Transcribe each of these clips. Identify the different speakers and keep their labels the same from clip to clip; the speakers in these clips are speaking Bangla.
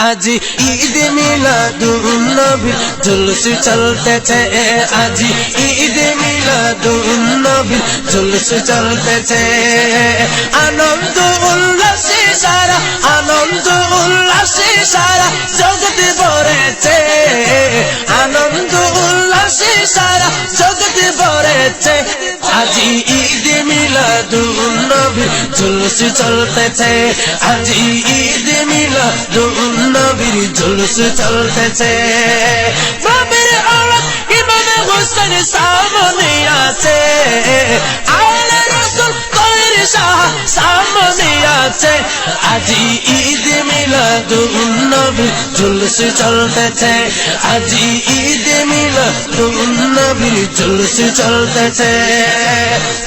Speaker 1: আজি ঈদ মিলাদুন নবী জুলুস চলতেছে আজি ঈদ মিলাদুন নবী জুলুস চলতেছে আনন্দ উল্লাসে সারা আনন্দ উল্লাসে সারা জগৎ ভরেছে আনন্দ উল্লাসে সারা জগৎ ভরেছে আজি ঈদ মিলাদুন নবী জুলুস চলতেছে আজি ঈদ মিলাদুন নবীর জুলুস চলতেছে নবীর আওলাদ ইমাম হোসেন সামনে আছে আলে রাসূল কলির শাহ সামনে আছে আজি ঈদ মিলাদুন নবীর জুলুস চলতেছে আজি ঈদ মিলাদুন নবীর জুলুস চলতেছে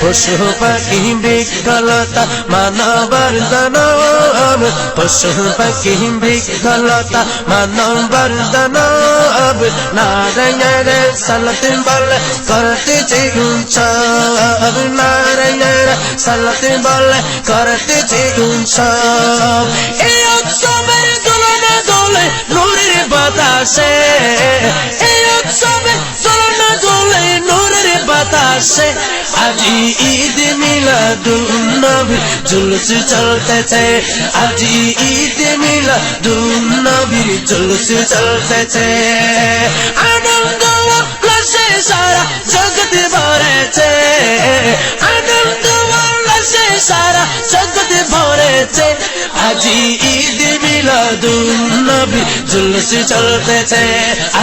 Speaker 1: পশু পাখি বিকলতা মানবার দানব পশু পাখি বিকলতা মানবার দানব নারায়ণ সালাত বল করতেছে উৎসব নারায়ণ সালাত বল করতেছে উৎসব এই উৎসবের দোলনা দোলে নূরের বাতাসে এই উৎসবের দোলনা দোলে নূরের বাতাসে আজি ঈদ মিলাদুন নবী জুলুস চলতেছে আজি ঈদ মিলাদুন নবীর জুলুস চলতেছে আনন্দ উল্লাসে সারা জগৎ ভরেছে আনন্দ উল্লাসে সারা জগৎ ভরেছে আজি ঈদ মিলাদুন নবী জুলুস চলতেছে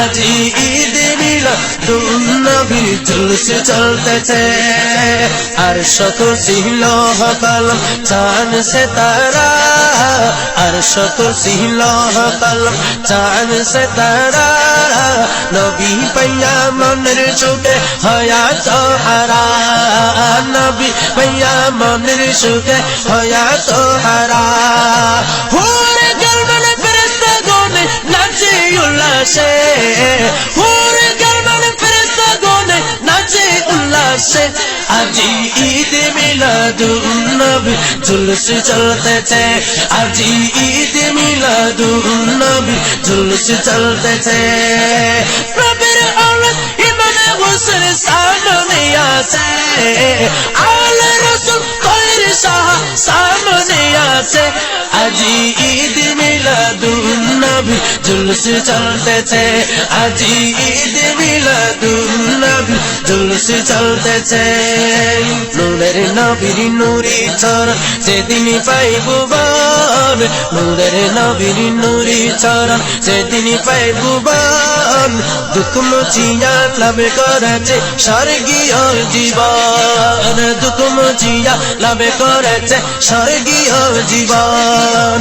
Speaker 1: আজি ঈদ মিলাদুন নবী জুলুস চলতেছে अर्श कुर्सी लोह कलम चांद सितारा अर्श कुर्सी लोह कलम चांद सितारा नबी पैया मनर छुटे हयात हरा नबी पैया मनर छुटे हयात हरा हुरे गलमन फरिश्ता गोने नाचे उल्लासे हुरे गलमन फरिश्ता गोने नाचे उल्लासे আজি ঈদ মিলাদুন নবী জুলুস চলতেছে আজি ঈদ মিলাদুন নবী জুলুস চলতেছে নবীর আওলাদ ইমাম হোসেন সামনে আছে আলে রাসূল কলির শাহ সামনে আছে আজি ঈদ মিলাদুন নবী জুলুস চলতেছে আজি ঈদ মিলাদুন নবী জুলুস চলতেছে নূরের নবীর নূরি চরণ যেদিন পাইব বল নূরের নবীর নূরি চরণ যেদিন পাইব বল দুঃখ মুছিয়া লাভ করেছে স্বর্গীয় জীবন দুঃখ মুছিয়া লাভ করেছে স্বর্গীয় জীবন